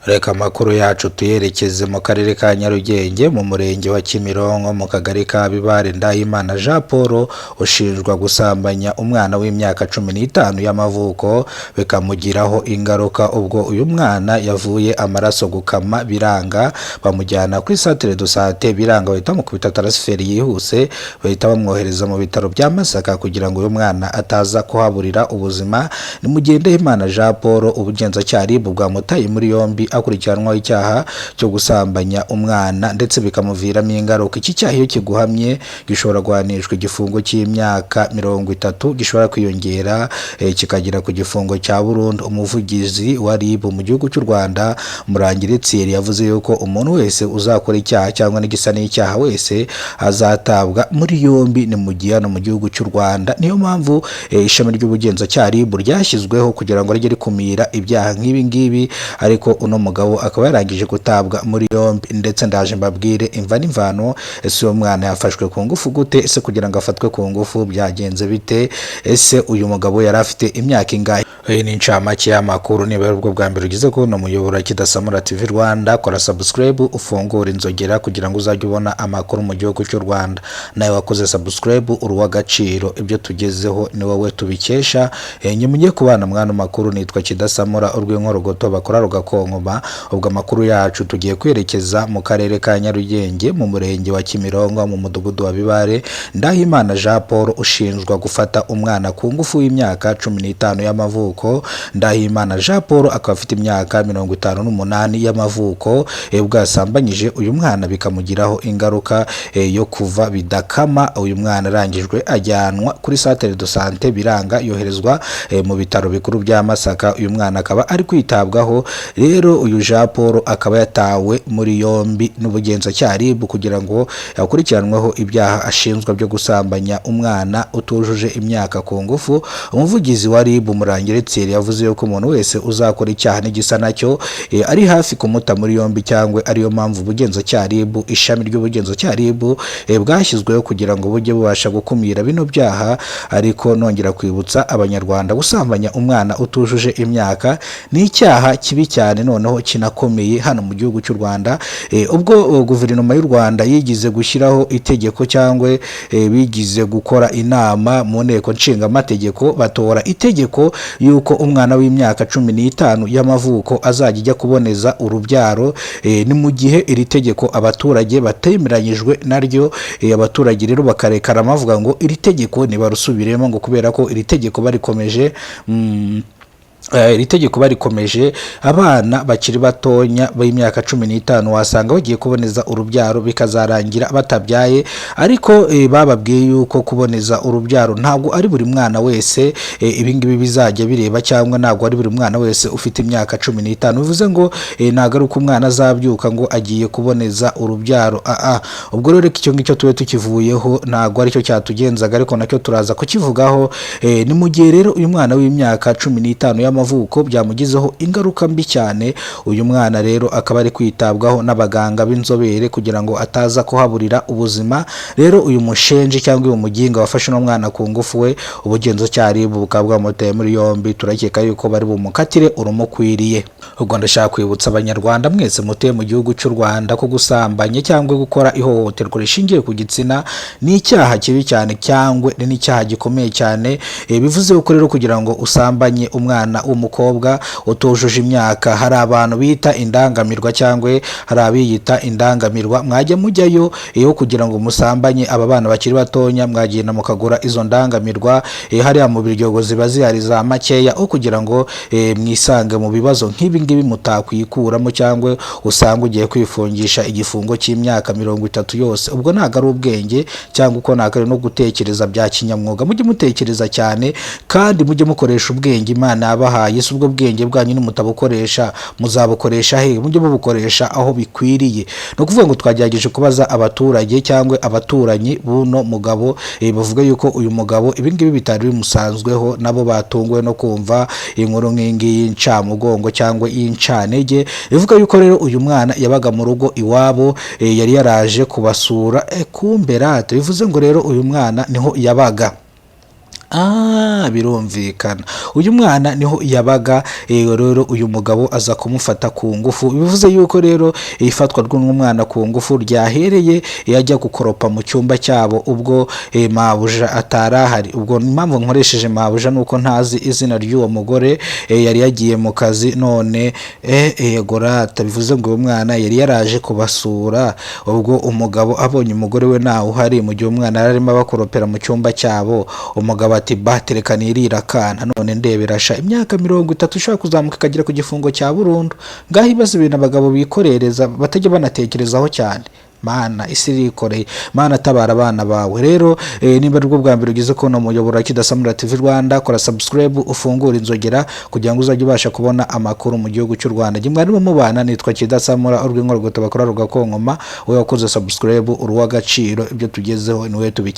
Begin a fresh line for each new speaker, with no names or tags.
Reka amakuru yacu tuyerekeze mu karere ka Nyarugenge mu murenge wa Kimironko mu kagari ka Bibare. Ndahimana Jean Paul ushinjwa gusambanya umwana w'imyaka 15 y'amavuko bikamugiraho ingaruka ubwo uyu mwana yavuye amaraso gukama biranga, bamujyana ku centre de santé biranga, bahita mukubita transfert yihuse, bahita bamwohereza mu bitaro bya Masaka kugira ngo uyu mwana ataza kuhaburira ubuzima. Ni mu gihe Ndahimana Jean Paul ubugenzacyaha bwamutaye muri yombi akurikiranwaho icyaha cyo gusambanya umwana ndetse bikamuviramo ingaruka. Iki cyaha iyo kiguhamye gishobora guhanishwa igifungo cy'imyaka 30, gishobora kwiyongera kikagera ku gifungo cya burundu. Umuvugizi wa RIB mu gihugu cy'u Rwanda Murangira Thierry yavuze yuko umuntu wese uzakora icyaha cyangwa n'igisa n'icyaha wese azatabwa muri yombi ni mu gihe no mu gihugu cy'u Rwanda. Niyo mpamvu ishami ry'ubugenzacyaha RIB ryashyizweho kugira ngo rijye rikumira ibyaha nk'ibi ngibi, ariko uno mugabo akaba yarangije gutabwa muri yombi. Ndetse ndaje mbabwire imva n'imvano, ese uwo mwana yafashwe ku ngufu gute, ese kugira ngo afatwe ku ngufu byagenze bite, ese uyu mugabo yari afite imyaka ingahe? Ni incamake y'amakuru. Niba ari ubwo bwa mbere ugize ko no muyobora Kidasamura TV Rwanda, kora subscribe ufungura inzogera kugira ngo uzajye ubona amakuru mu gihugu cy'u Rwanda. Nawe wakoze subscribe uruwa gaciro, ibyo tugezeho ni wowe tubikesha. Nyuma kubana mwana makuru nitwa Kidasamura urw'inkorogoto bakora rugakonkoma. Ubwo amakuru yacu tugiye kwerekeza mu karere ka Nyarugenge mu murenge wa Kimironko mu mudugudu wa Bibare. Ndahimana Jean Paul ushinjwa gufata umwana ku ngufu w'imyaka 15 y'amavuko. Ndahimana Jean Paul akaba afite imyaka 58 y'amavuko, ubwo yasambanyije uyu mwana bikamugiraho ingaruka yo kuva bidakama. Uyu mwana arangijwe ajyanwa kuri centre de santé biranga, yoherezwa mu bitaro bikuru bya Masaka. Uyu mwana akaba ari kwitabwaho. Rero uyu Jean Paul akaba yatawe muri yombi n'ubugenzacyaha RIB kugira ngo yakurikiranweho ibyaha ashinzwe byo gusambanya umwana utujuje imyaka ku ngufu. Umuvugizi wa RIB Murangira Thierry yavuze yuko umuntu wese uzakora icyaha n'igisa nacyo ari hafi kumuta muri yombi, cyangwa ariyo mpamvu ubugenzacyaha RIB, ishami ry'ubugenzacyaha RIB bwashyizweho kugira ngo bujye bubasha gukumira bino byaha. Ariko nongera kwibutsa abanyarwanda, gusambanya umwana utujuje imyaka ni icyaha kibi cyane, noneho kinakomeye hano mu gihugu cy'u Rwanda. Ubwo guverinoma y'u Rwanda yigize gushyiraho itegeko, cyangwa bigize gukora inama mu nteko nshinga amategeko, batora itegeko yuko umwana w'imyaka 15 y'amavuko azajya ijya kuboneza urubyaro. Ni mu gihe iri tegeko abaturage batemeranyijwe naryo. Abaturage rero bakarekana bavuga ngo iri tegeko nibarusubiremo, ngo kubera ko iri tegeko barikomeje iri tegeko barikomeje abana bakiri batonya b'imyaka 15 wasanga bagiye kuboneza urubyaro bikazarangira batabyaye. Ariko bababwiye yuko kuboneza urubyaro ntabwo ari buri mwana wese ibi ngibi bizajya bireba, cyangwa ntabwo ari buri mwana wese ufite imyaka 15. Bivuze ngo ntabwo ari uko umwana azabyuka ngo agiye kuboneza urubyaro. Ubwo rero icyo ngicyo tube tukivuyeho, ntabwo ari cyo cyatugenzaga, ariko nacyo turaza kukivugaho. Ni mu gihe rero uyu mwana w'imyaka 15 y'amavuko byamugizeho ingaruka mbi cyane. Uyu mwana rero akaba ari kwitabwaho n'abaganga b'inzobere kugira ngo ataza kuhaburira ubuzima. Rero uyu mushenji cyangwa uyu muginga wafashe no mwana ku ngufu we, ubugenzacyaha RIB bukaba bwamutaye muri yombi. Turakeka yuko bari bumukatire urumukwiriye. Ubwo ndashaka kwibutsa abanyarwanda mwese mutuye mu gihugu cy'u Rwanda ko gusambanya cyangwa gukora ihohoterwa rishingiye ku gitsina ni icyaha kibi cyane, cyangwa ni icyaha gikomeye cyane. Bivuze ko rero kugira ngo usambanye umwana w'umukobwa utujuje imyaka, hari abantu bita indangamirwa, cyangwa hari abiyita indangamirwa, mwajya mujyayo kugira ngo musambanye aba bana bakiri batonya, mwagenda mukagura izo ndangamirwa. Hariya mu biryogo ziba zihari za makeya, kugira ngo mwisange mu bibazo nk'ibi ngibi mutakwikuramo, cyangwa usanga ugiye kwifungisha igifungo cy'imyaka 30 yose. Ubwo ntabwo ari ubwenge, cyangwa uko ntabwo ari no gutekereza bya kinyamwuga. Mujye mutekereza cyane kandi mujye mukoresha ubwenge Imana yabahaye. Si ubwo bwenge bwanyu nimutabukoresha muzabukoresha he? Mujye mubukoresha aho bikwiriye. No kuvuga ngo twagerageje kubaza abaturage cyangwa abaturanyi buno mugabo, bavuga yuko uyu mugabo ibi ngibi bitari bimusanzweho, nabo batunguwe no kumva inkuru nk'ingi y'incamugongo cyangwa y'incanege. Bivuga yuko rero uyu mwana yabaga mu rugo iwabo, yari yaraje kubasura kumbe rate. Bivuze ngo rero uyu mwana niho yabaga. birumvikana. Uyu mwana niho yabaga, rero uyu mugabo aza kumufata ku ngufu. Bivuze yuko rero ifatwa ry'umwana ku ngufu ryahereye yajya gukoropa mu cyumba cyabo ubwo mabuja atarahari. Ubwo impamvu nkoresheje mabuja nuko ntazi izina ry'uwo mugore, yari yagiye mu kazi none gorata. Bivuze ngo uyu mwana yari yaraje kubasura, ubwo umugabo abonye umugore we ntawe uhari mu gihe umwana yarimo abakoropera mu cyumba cyabo. Umugabo ati batereka nirira akana, none ndebera imyaka 30 ushobora kuzamuka ikagera ku gifungo cya burundu. Ngaho ibibazo ibintu abagabo bikorereza batajya banatekerezaho cyane. Mana isi irikoreye, Mana tabara abana bawe. Rero nimba ari bwo bwa mbere ugeze ko no muyobora Kidasamura TV Rwanda, kora subscribe ufungura inzogera kugira ngo uzajye ubasha kubona amakuru mu gihugu cy'u Rwanda. Mwarimu mubana nitwa Kidasamura, urw'inkoro bakora rugakonkoma. Wowe wakoze subscribe uruwa gaciro, ibyo tugezeho niwe tubiki